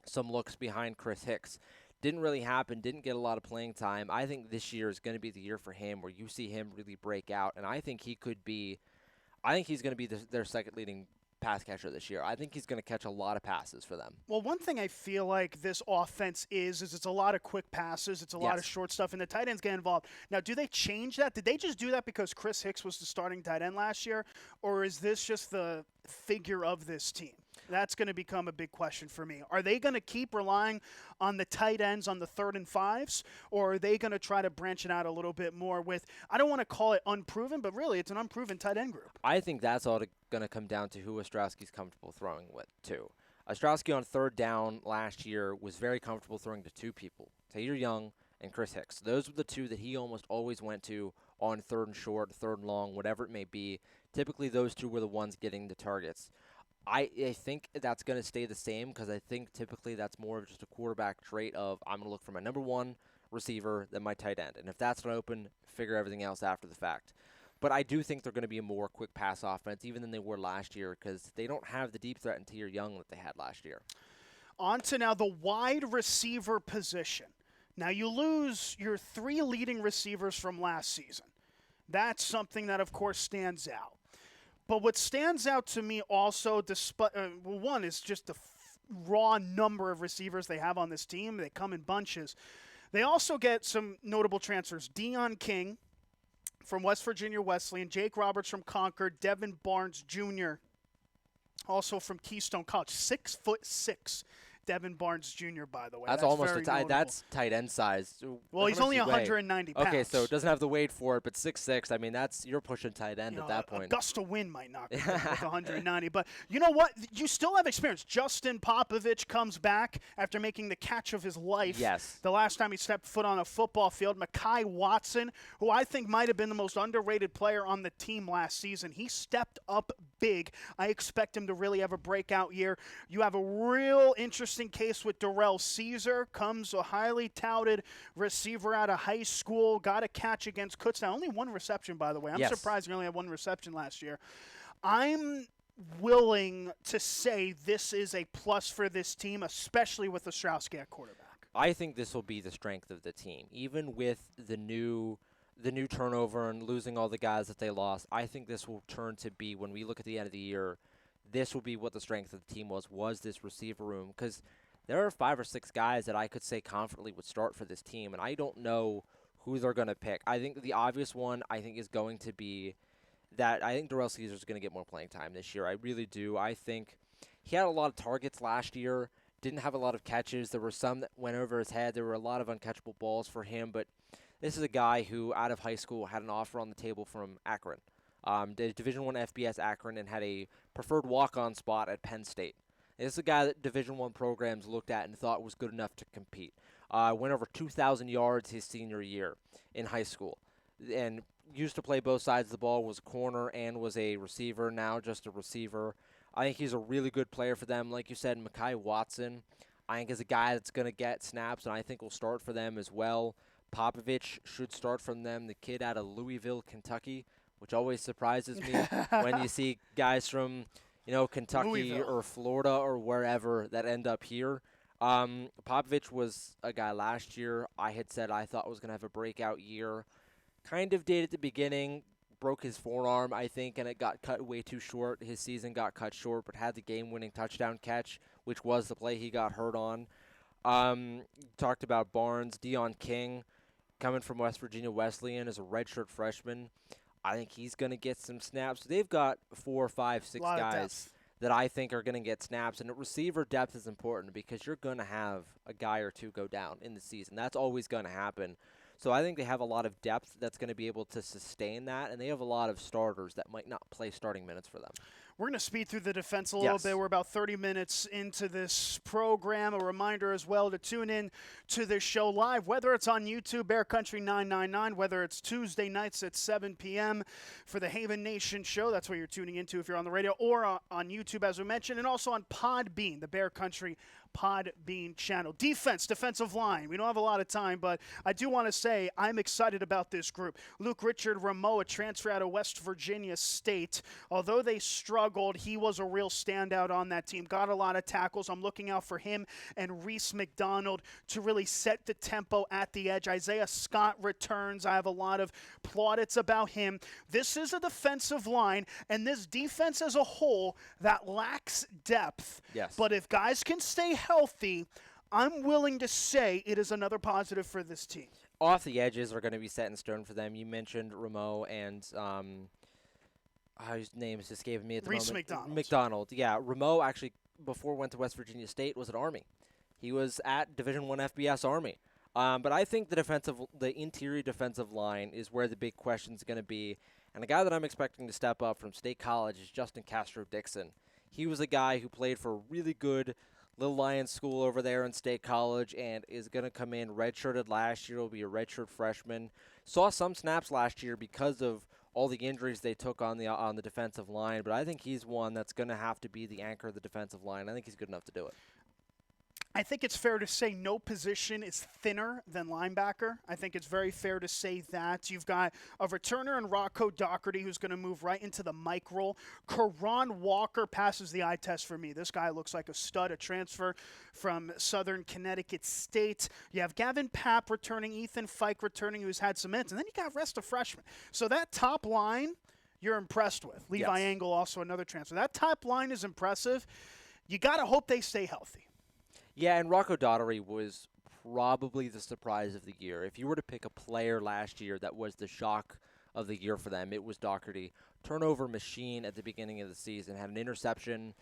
some looks behind Chris Hicks. Didn't really happen, didn't get a lot of playing time. I think this year is going to be the year for him where you see him really break out, and I think he's going to be their second leading pass catcher this year. I think he's going to catch a lot of passes for them. Well, one thing I feel like this offense is it's a lot of quick passes. It's a lot of short stuff, and the tight ends get involved. Now, do they change that? Did they just do that because Chris Hicks was the starting tight end last year, or is this just the figure of this team? That's going to become a big question for me. Are they going to keep relying on the tight ends on the 3rd and 5s, or are they going to try to branch it out a little bit more with, I don't want to call it unproven, but really it's an unproven tight end group? I think that's all going to come down to who Ostrowski's comfortable throwing with, too. Ostrowski on 3rd down last year was very comfortable throwing to 2 people, Taylor Young and Chris Hicks. Those were the 2 that he almost always went to on 3rd and short, 3rd and long, whatever it may be. Typically those 2 were the ones getting the targets. I think that's going to stay the same because I think typically that's more of just a quarterback trait of I'm going to look for my number 1 receiver than my tight end. And if that's not open, figure everything else after the fact. But I do think they're going to be a more quick pass offense even than they were last year because they don't have the deep threat in Taylor Young that they had last year. On to now the wide receiver position. Now you lose your 3 leading receivers from last season. That's something that, of course, stands out. But what stands out to me also, despite one is just the raw number of receivers they have on this team. They come in bunches. They also get some notable transfers. Deion King from West Virginia Wesleyan, Jake Roberts from Concord, Devin Barnes Jr. also from Keystone College, 6'6". Devin Barnes Jr., by the way. That's almost that's tight end size. Well, he's only 190 pounds. Okay, so it doesn't have the weight for it, but 6'6". I mean, you're pushing tight end at that point. A gust of wind might knock him with 190. But you know what? You still have experience. Justin Popovich comes back after making the catch of his life. Yes. The last time he stepped foot on a football field. Mekhi Watson, who I think might have been the most underrated player on the team last season. He stepped up big. I expect him to really have a breakout year. You have a real interesting case with Darrell Caesar, comes a highly touted receiver out of high school, got a catch against Kutztown. Only 1 reception, by the way. I'm surprised he only had 1 reception last year. I'm willing to say this is a plus for this team, especially with Ostrowski at quarterback. I think this will be the strength of the team. Even with the new turnover and losing all the guys that they lost, I think this will turn to be, when we look at the end of the year, this will be what the strength of the team was this receiver room. Because there are 5 or 6 guys that I could say confidently would start for this team, and I don't know who they're going to pick. I think the obvious one, I think, is going to be that I think Darrell Caesar is going to get more playing time this year. I really do. I think he had a lot of targets last year, didn't have a lot of catches. There were some that went over his head. There were a lot of uncatchable balls for him, but this is a guy who, out of high school, had an offer on the table from Akron. Did Division I FBS Akron and had a preferred walk-on spot at Penn State. This is a guy that Division I programs looked at and thought was good enough to compete. Went over 2,000 yards his senior year in high school, and used to play both sides of the ball, was a corner and was a receiver, now just a receiver. I think he's a really good player for them. Like you said, Mekhi Watson, I think is a guy that's going to get snaps, and I think will start for them as well. Popovich should start from them. The kid out of Louisville, Kentucky, which always surprises me when you see guys from, Kentucky Louisville. or Florida or wherever that end up here. Popovich was a guy last year I had said I thought was going to have a breakout year. Kind of did at the beginning, broke his forearm, I think, and it got cut way too short. His season got cut short, but had the game-winning touchdown catch, which was the play he got hurt on. Talked about Barnes, Deion King, coming from West Virginia Wesleyan as a redshirt freshman. I think he's going to get some snaps. They've got 4, 5, 6 guys that I think are going to get snaps. And receiver depth is important because you're going to have a guy or two go down in the season. That's always going to happen. So I think they have a lot of depth that's going to be able to sustain that. And they have a lot of starters that might not play starting minutes for them. We're going to speed through the defense a little bit. We're about 30 minutes into this program. A reminder as well to tune in to this show live, whether it's on YouTube, Bear Country 999, whether it's Tuesday nights at 7 p.m. for the Haven Nation show. That's where you're tuning into if you're on the radio, or on YouTube, as we mentioned, and also on Podbean, the Bear Country Podbean channel. Defensive line. We don't have a lot of time, but I do want to say I'm excited about this group. Luke Richard Rameau, a transfer out of West Virginia State. Although they struggled, he was a real standout on that team. Got a lot of tackles. I'm looking out for him and Reese McDonald to really set the tempo at the edge. Isaiah Scott returns. I have a lot of plaudits about him. This is a defensive line, and this defense as a whole that lacks depth. Yes. But if guys can stay healthy, I'm willing to say it is another positive for this team. Off the edges are going to be set in stone for them. You mentioned Rameau and his name is escaping me at the Reese moment. McDonald. Yeah, Rameau actually before went to West Virginia State was at Army. He was at Division I FBS Army. But I think the interior defensive line is where the big question is going to be. And the guy that I'm expecting to step up from State College is Justin Castro-Dixon. He was a guy who played for a really good Little Lions school over there in State College and is going to come in redshirted last year. Will be a redshirt freshman. Saw some snaps last year because of all the injuries they took on the defensive line, but I think he's one that's going to have to be the anchor of the defensive line. I think he's good enough to do it. I think it's fair to say no position is thinner than linebacker. I think it's very fair to say that. You've got a returner in Rocco Doherty who's going to move right into the Mike role. Karan Walker passes the eye test for me. This guy looks like a stud, a transfer from Southern Connecticut State. You have Gavin Papp returning, Ethan Fike returning, who's had some minutes. And then you got rest of freshmen. So that top line you're impressed with. Levi Angle, also another transfer. That top line is impressive. You got to hope they stay healthy. Yeah, and Rocco Daugherty was probably the surprise of the year. If you were to pick a player last year that was the shock of the year for them, it was Daugherty. Turnover machine at the beginning of the season. Had an interception,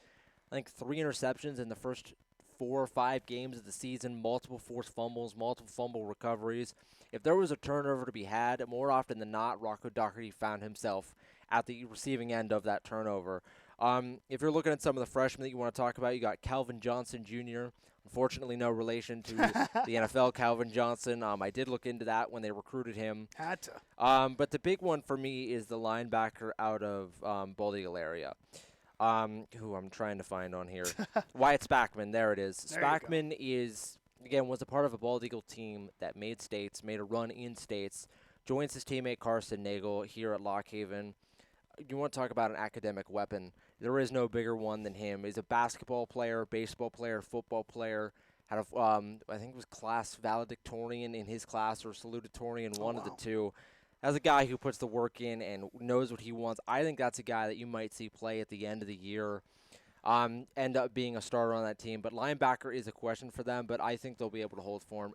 I think 3 interceptions in the first 4 or 5 games of the season, multiple forced fumbles, multiple fumble recoveries. If there was a turnover to be had, more often than not, Rocco Daugherty found himself at the receiving end of that turnover. If you're looking at some of the freshmen that you want to talk about, you got Calvin Johnson Jr., unfortunately, no relation to the NFL Calvin Johnson. I did look into that when they recruited him. Had to. But the big one for me is the linebacker out of Bald Eagle area, who I'm trying to find on here. Wyatt Spackman, there it is. Spackman was a part of a Bald Eagle team that made a run in states, joins his teammate Carson Nagel here at Lock Haven. You want to talk about an academic weapon. There is no bigger one than him. He's a basketball player, baseball player, football player. Had I think it was class valedictorian in his class or salutatorian, one of the two. As a guy who puts the work in and knows what he wants, I think that's a guy that you might see play at the end of the year, end up being a starter on that team. But linebacker is a question for them, but I think they'll be able to hold form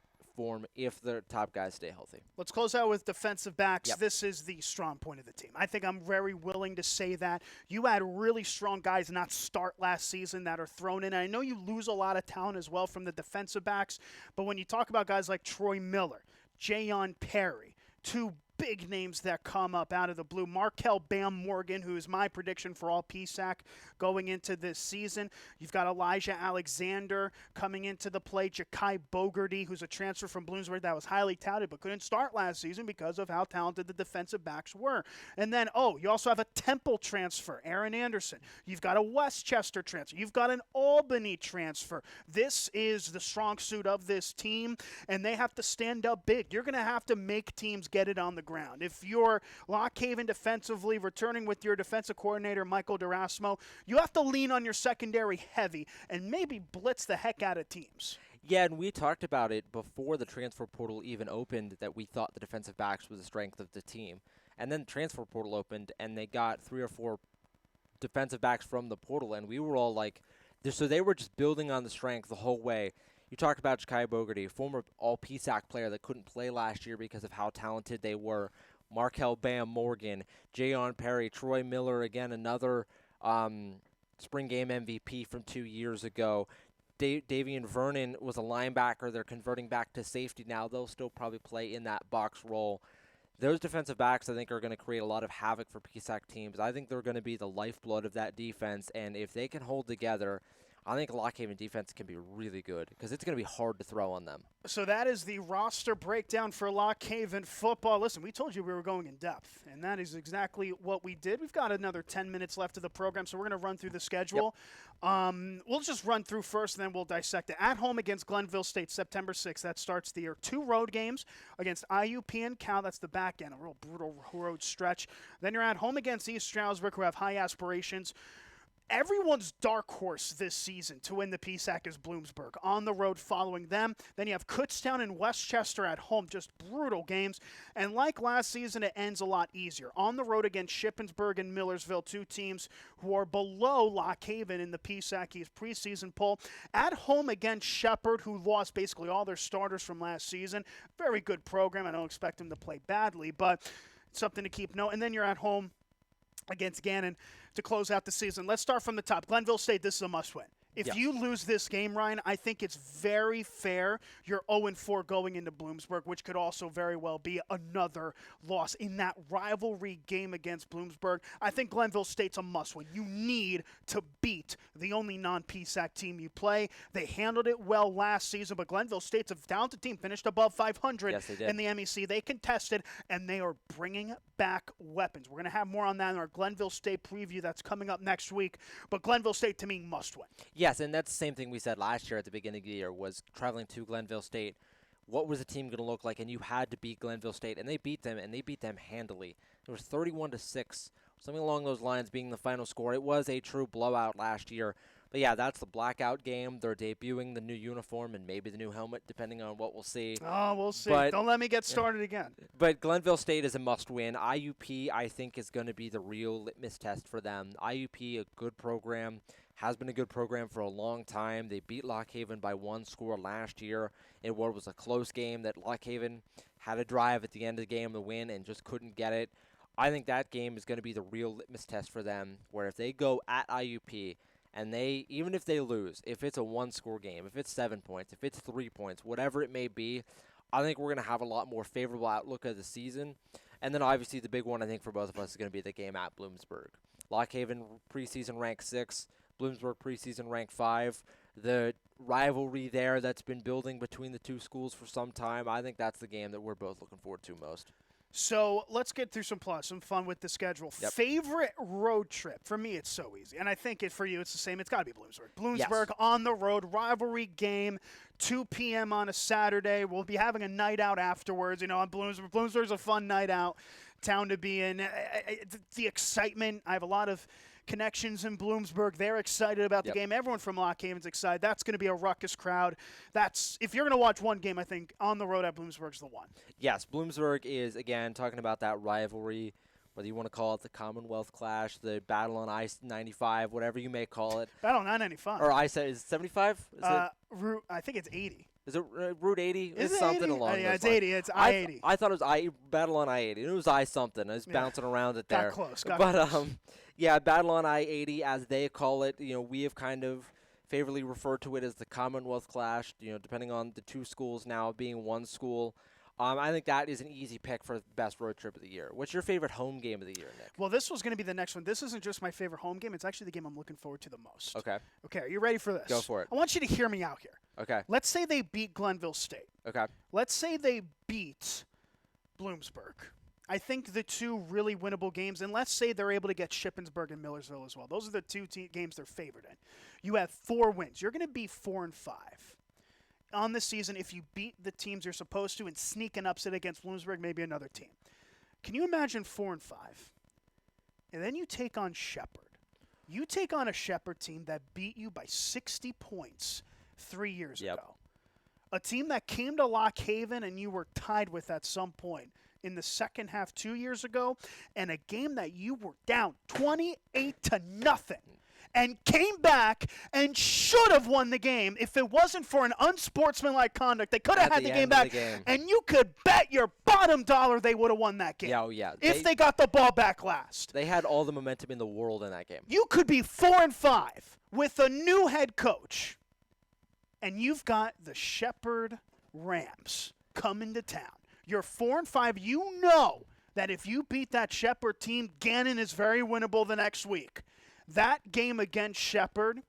if the top guys stay healthy. Let's close out with defensive backs. Yep. This is the strong point of the team. I think I'm very willing to say that. You had really strong guys not start last season that are thrown in. And I know you lose a lot of talent as well from the defensive backs, but when you talk about guys like Troy Miller, Jayon Perry, 2 big names that come up out of the blue. Markel Bam Morgan, who is my prediction for all PSAC going into this season. You've got Elijah Alexander coming into the play. Ja'Kai Bogarty, who's a transfer from Bloomsburg that was highly touted but couldn't start last season because of how talented the defensive backs were. And then, you also have a Temple transfer, Aaron Anderson. You've got a Westchester transfer. You've got an Albany transfer. This is the strong suit of this team, and they have to stand up big. You're going to have to make teams get it on the ground. If you're Lock Haven defensively, returning with your defensive coordinator, Michael DeRasmo, you have to lean on your secondary heavy and maybe blitz the heck out of teams. Yeah, and we talked about it before the transfer portal even opened, that we thought the defensive backs was the strength of the team. And then the transfer portal opened, and they got 3 or 4 defensive backs from the portal, and we were all like, so they were just building on the strength the whole way. You talked about Ja'Kai Bogarty, a former all-PSAC player that couldn't play last year because of how talented they were. Markel Bam Morgan, Jayon Perry, Troy Miller, again, another spring game MVP from 2 years ago. Davian Vernon was a linebacker. They're converting back to safety now. They'll still probably play in that box role. Those defensive backs, I think, are going to create a lot of havoc for PSAC teams. I think they're going to be the lifeblood of that defense, and if they can hold together, I think Lock Haven defense can be really good because it's going to be hard to throw on them. So that is the roster breakdown for Lock Haven football. Listen, we told you we were going in depth, and that is exactly what we did. We've got another 10 minutes left of the program, so we're going to run through the schedule. Yep. We'll just run through first, and then we'll dissect it. At home against Glenville State, September 6th. That starts the year. 2 road games against IUP and Cal. That's the back end, a real brutal road stretch. Then you're at home against East Stroudsburg, who have high aspirations. Everyone's dark horse this season to win the PSAC is Bloomsburg. On the road following them. Then you have Kutztown and Westchester at home. Just brutal games. And like last season, it ends a lot easier. On the road against Shippensburg and Millersville, 2 teams who are below Lock Haven in the PSAC East preseason poll. At home against Shepherd, who lost basically all their starters from last season. Very good program. I don't expect them to play badly, but it's something to keep note. And then you're at home against Gannon to close out the season. Let's start from the top. Glenville State, this is a must-win. If you lose this game, Ryan, I think it's very fair. You're 0-4 going into Bloomsburg, which could also very well be another loss in that rivalry game against Bloomsburg. I think Glenville State's a must-win. You need to beat the only non-PSAC team you play. They handled it well last season, but Glenville State's a talented team, finished above 500 in the MEC. They contested, and they are bringing back weapons. We're going to have more on that in our Glenville State preview that's coming up next week, but Glenville State, to me, must-win. Yes, and that's the same thing we said last year at the beginning of the year, was traveling to Glenville State. What was the team going to look like? And you had to beat Glenville State, and they beat them, and they beat them handily. It was 31-6, something along those lines being the final score. It was a true blowout last year. But, yeah, that's the blackout game. They're debuting the new uniform and maybe the new helmet, depending on what we'll see. Oh, we'll see. But, don't let me get started again. But Glenville State is a must-win. IUP, I think, is going to be the real litmus test for them. IUP, a good program, has been a good program for a long time. They beat Lock Haven by 1 score last year in what was a close game that Lock Haven had a drive at the end of the game to win and just couldn't get it. I think that game is going to be the real litmus test for them, where if they go at IUP and they, even if they lose, if it's a 1-score game, if it's 7 points, if it's 3 points, whatever it may be, I think we're going to have a lot more favorable outlook of the season. And then obviously the big one I think for both of us is going to be the game at Bloomsburg. Lock Haven preseason ranked 6, Bloomsburg preseason ranked 5. The rivalry there that's been building between the two schools for some time, I think that's the game that we're both looking forward to most. So let's get through some fun with the schedule. Yep. Favorite road trip? For me, it's so easy. And I think for you, it's the same. It's got to be Bloomsburg. Bloomsburg on the road, rivalry game, 2 p.m. on a Saturday. We'll be having a night out afterwards. On Bloomsburg. Bloomsburg's a fun night out town to be in. The excitement. I have a lot of connections in Bloomsburg. They're excited about the game. Everyone from Lock Haven's excited. That's going to be a ruckus crowd. If you're going to watch one game, I think on the road at Bloomsburg's the one. Yes, Bloomsburg is, again, talking about that rivalry, whether you want to call it the Commonwealth Clash, the battle on I-95, whatever you may call it. Battle on I-95. Or is it 75? Route, I think it's 80. Is it Route 80? Is it's it something 80? along those it's lines. 80. It's I-80. I thought it was Battle on I-80. It was I-something. I was bouncing around it there. Got close. Yeah, Battle on I-80, as they call it. We have kind of favorably referred to it as the Commonwealth Clash, depending on the two schools now being one school. I think that is an easy pick for best road trip of the year. What's your favorite home game of the year, Nick? Well, this was going to be the next one. This isn't just my favorite home game. It's actually the game I'm looking forward to the most. Okay. Okay, are you ready for this? Go for it. I want you to hear me out here. Okay. Let's say they beat Glenville State. Okay. Let's say they beat Bloomsburg. I think the two really winnable games, and let's say they're able to get Shippensburg and Millersville as well. Those are the two games they're favored in. You have 4 wins. You're going to be 4-5. On the season, if you beat the teams you're supposed to and sneak an upset against Bloomsburg, maybe another team. Can you imagine 4-5? And then you take on Shepherd. You take on a Shepherd team that beat you by 60 points 3 years ago. A team that came to Lock Haven and you were tied with at some point in the second half 2 years ago, and a game that you were down 28-0. And came back and should have won the game if it wasn't for an unsportsmanlike conduct. They could have had the game back, and you could bet your bottom dollar they would have won that game. Yeah, yeah. If they got the ball back last. They had all the momentum in the world in that game. You could be 4-5 with a new head coach, and you've got the Shepherd Rams coming to town. You're 4-5. You know that if you beat that Shepherd team, Gannon is very winnable the next week. That game against Shepherd,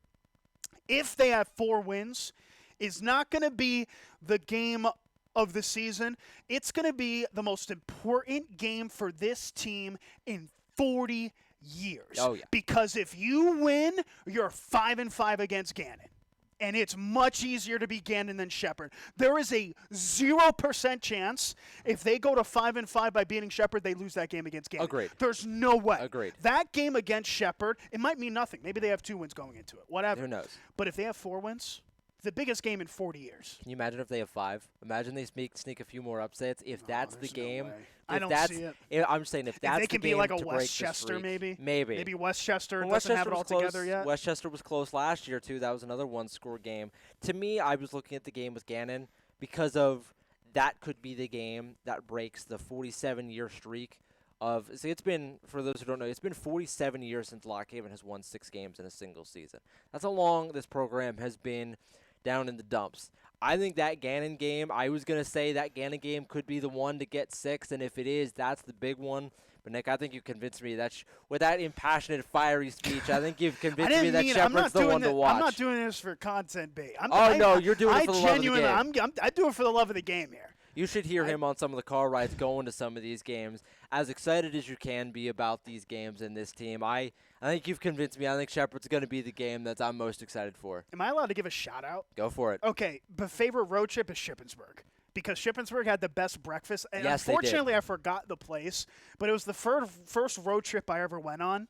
if they have 4 wins, is not going to be the game of the season. It's going to be the most important game for this team in 40 years. Oh, yeah. Because if you win, you're 5-5 against Gannon. And it's much easier to beat Gannon than Shepherd. There is a 0% chance if they go to 5-5 by beating Shepherd, they lose that game against Gannon. Agreed. There's no way. Agreed. That game against Shepherd, it might mean nothing. Maybe they have 2 wins going into it. Whatever. Who knows? But if they have 4 wins, the biggest game in 40 years. Can you imagine if they have 5? Imagine they sneak a few more upsets. If that's the game, no way. I don't see it. I'm saying if that's they can the game be like a to break the Westchester, streak, maybe Westchester Well, doesn't Westchester have it all together yet. Westchester was close last year too. That was another 1-score game. To me, I was looking at the game with Gannon because of that could be the game that breaks the 47-year streak of. See, it's been, for those who don't know, it's been 47 years since Lock Haven has won 6 games in a single season. That's how long this program has been down in the dumps. I think that Gannon game, I was going to say that Gannon game could be the one to get 6, and if it is, that's the big one. But, Nick, I think you convinced me that with that impassioned, fiery speech, I think you've convinced me that Shepherd's the one to watch. I'm not doing this for content bait. You're doing it for the love of the game. I do it for the love of the game here. You should hear him on some of the car rides going to some of these games. As excited as you can be about these games and this team, I think you've convinced me. I think Shepherd's going to be the game that I'm most excited for. Am I allowed to give a shout-out? Go for it. Okay, the favorite road trip is Shippensburg. Because Shippensburg had the best breakfast. And yes, unfortunately, I forgot the place. But it was the first road trip I ever went on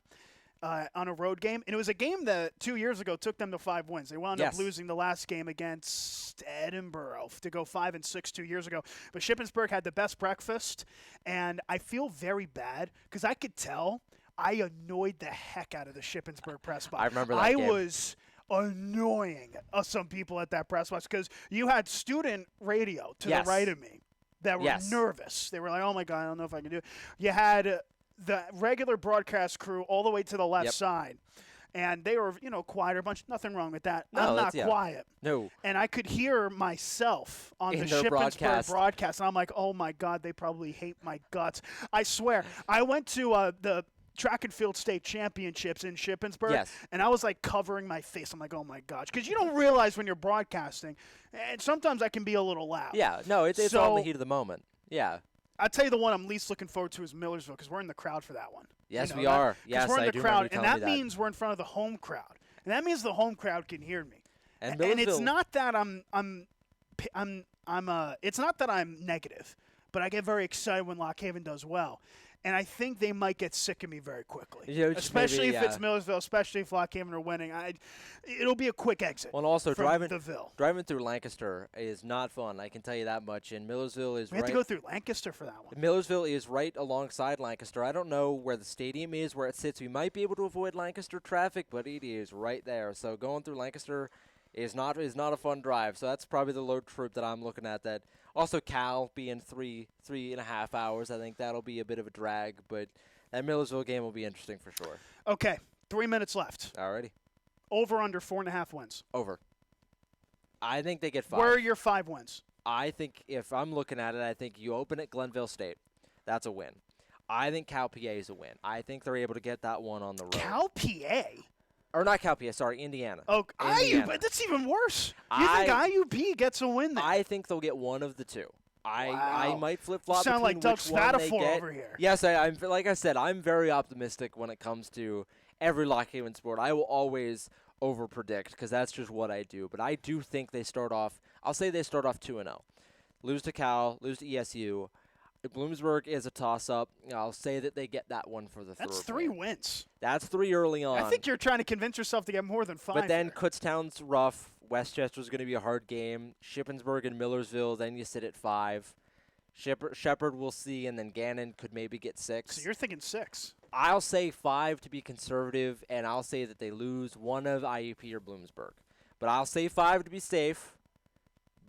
a road game. And it was a game that 2 years ago took them to 5 wins. They wound up losing the last game against Edinburgh to go 5-6 2 years ago. But Shippensburg had the best breakfast. And I feel very bad because I could tell I annoyed the heck out of the Shippensburg press box. I remember that game. I was annoying some people at that press box because you had student radio to the right of me that were nervous. They were like, oh, my God, I don't know if I can do it. You had the regular broadcast crew all the way to the left side. And they were, quieter bunch. Nothing wrong with that. I'm not quiet. No. And I could hear myself on the Shippensburg broadcast. And I'm like, oh, my God, they probably hate my guts. I swear. I went to the track and field state championships in Shippensburg, and I was like covering my face. I'm like, oh my gosh, because you don't realize when you're broadcasting, and sometimes I can be a little loud. Yeah, no, it's all in the heat of the moment. Yeah. I'll tell you the one I'm least looking forward to is Millersville because we're in the crowd for that one. Yes, we are. Yes, we're in I the crowd, and that means we're in front of the home crowd, and that means the home crowd can hear me. And it's not that it's not that I'm negative, but I get very excited when Lock Haven does well. And I think they might get sick of me very quickly, especially if it's Millersville, especially if Lock Haven are winning. It'll be a quick exit. Well, and also driving through Lancaster is not fun. I can tell you that much. And Millersville is we have to go through Lancaster for that one. Millersville is right alongside Lancaster. I don't know where the stadium is, where it sits. We might be able to avoid Lancaster traffic, but it is right there. So going through Lancaster is not a fun drive. So that's probably the load trip that I'm looking at. That. Also, Cal being 3.5 hours, I think that'll be a bit of a drag, but that Millersville game will be interesting for sure. Okay, 3 minutes left. Alrighty. Over under 4.5 wins. Over. I think they get 5. Where are your 5 wins? I think if I'm looking at it, I think you open at Glenville State. That's a win. I think Cal PA is a win. I think they're able to get that one on the road. Cal PA? Or not Cal PA, sorry, Indiana. Oh, Indiana. IUP, that's even worse. You think IUP gets a win there? I think they'll get one of the two. I might flip-flop sound between like Doug which one they Spatafor get. over here. Yes, I'm like I said, I'm very optimistic when it comes to every Lock Haven sport. I will always over-predict because that's just what I do. But I do think they start off, I'll say they start off 2-0. Lose to Cal, lose to ESU. Bloomsburg is a toss-up. I'll say that they get that one for the third. That's 3 wins. That's 3 early on. I think you're trying to convince yourself to get more than 5. But then there. Kutztown's rough. Westchester's going to be a hard game. Shippensburg and Millersville, then you sit at 5. Shepherd we'll see, and then Gannon could maybe get 6. So you're thinking 6. I'll say 5 to be conservative, and I'll say that they lose one of IUP or Bloomsburg. But I'll say 5 to be safe.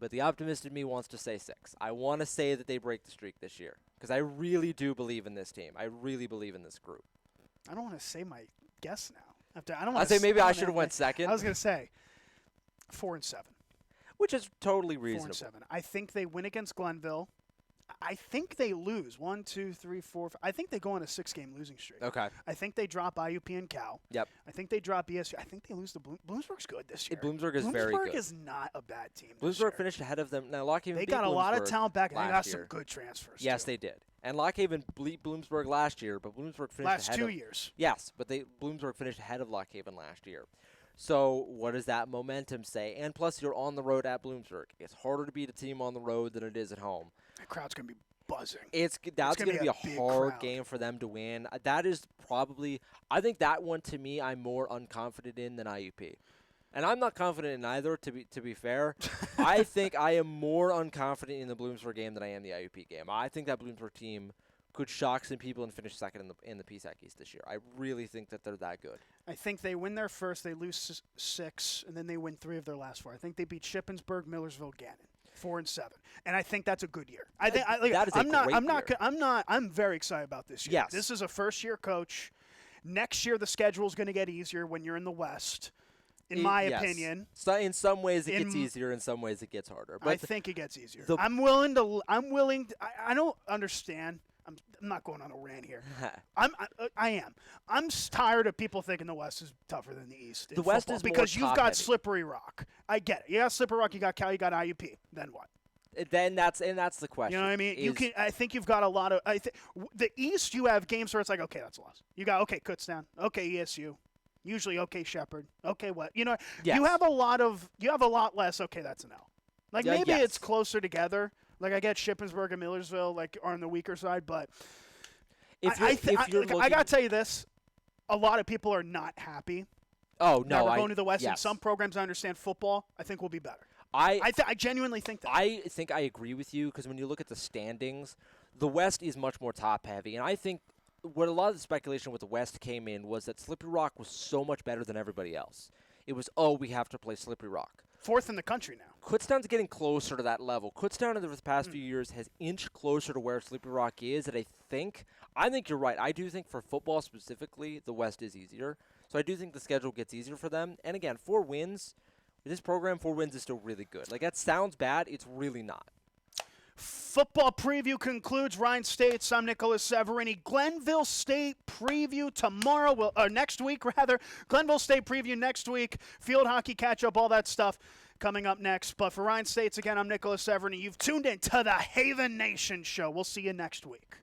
But the optimist in me wants to say 6. I want to say that they break the streak this year because I really do believe in this team. I really believe in this group. I don't want to say my guess now. I don't I'll want say maybe I should have went second. I was going to say 4 and 7. Which is totally reasonable. 4 and 7. I think they win against Glenville. I think they lose 1, 2, 3, 4. I think they go on a 6-game losing streak. Okay. I think they drop IUP and Cal. Yep. I think they drop ESU. I think they lose to Bloomsburg's good this year. Bloomsburg is very good. Bloomsburg is not a bad team. Bloomsburg finished ahead of them. Now Lock Haven they beat got a lot of Bloomsburg talent back, and they got year. some good transfers. Yes, too. they did. And Lock Haven beat Bloomsburg last year, but Bloomsburg finished last ahead 2 of years. Yes, but Bloomsburg finished ahead of Lock Haven last year. So what does that momentum say? And plus, you're on the road at Bloomsburg. It's harder to beat a team on the road than it is at home. That crowd's going to be buzzing. That's going to be a hard crowd. game for them to win. That is probably, I think that one to me, I'm more unconfident in than IUP. And I'm not confident in either, to be fair. I think I am more unconfident in the Bloomsburg game than I am the IUP game. I think that Bloomsburg team could shock some people and finish second in the PSAC East this year. I really think that they're that good. I think they win their first, they lose 6, and then they win 3 of their last 4. I think they beat Shippensburg, Millersville, Gannon. 4 and 7, and I think that's a good year. I think that is I'm very excited about this year. Yes. This is a first-year coach. Next year, the schedule is going to get easier when you're in the West. In my opinion, so in some ways it gets easier, in some ways it gets harder. But I think it gets easier. I'm willing to. I don't understand. I'm not going on a rant here. I am. I'm tired of people thinking the West is tougher than the East. The West is because more you've got top-heavy. Slippery Rock. I get it. You got Slippery Rock. You got Cal. You got IUP. Then what? Then that's the question. You know what I mean? I think you've got a lot of. The East, you have games where it's like, okay, that's a loss. You got Kutztown. Okay, ESU. Usually, okay, Shepherd. Okay, what? Yes. You have a lot less. Okay, that's an L. Like maybe it's closer together. Like I get Shippensburg and Millersville are on the weaker side, but I gotta tell you this: a lot of people are not happy. Oh no, we're going to the West. Yes. In some programs, I understand football. I think we'll be better. I genuinely think that. I think I agree with you because when you look at the standings, the West is much more top heavy, and I think what a lot of the speculation with the West came in was that Slippery Rock was so much better than everybody else. It was, we have to play Slippery Rock. 4th in the country now. Kutztown's getting closer to that level. Kutztown over the past few years has inched closer to where Slippery Rock is, and I think you're right. I do think for football specifically, the West is easier. So I do think the schedule gets easier for them. And again, 4 wins. With this program, 4 wins is still really good. Like, that sounds bad. It's really not. Football preview concludes. Ryan States. I'm Nicholas Severini. Glenville State preview tomorrow. Next week, rather. Glenville State preview next week. Field hockey catch-up, all that stuff coming up next. But for Ryan States, again, I'm Nicholas Severini. You've tuned in to the Haven Nation Show. We'll see you next week.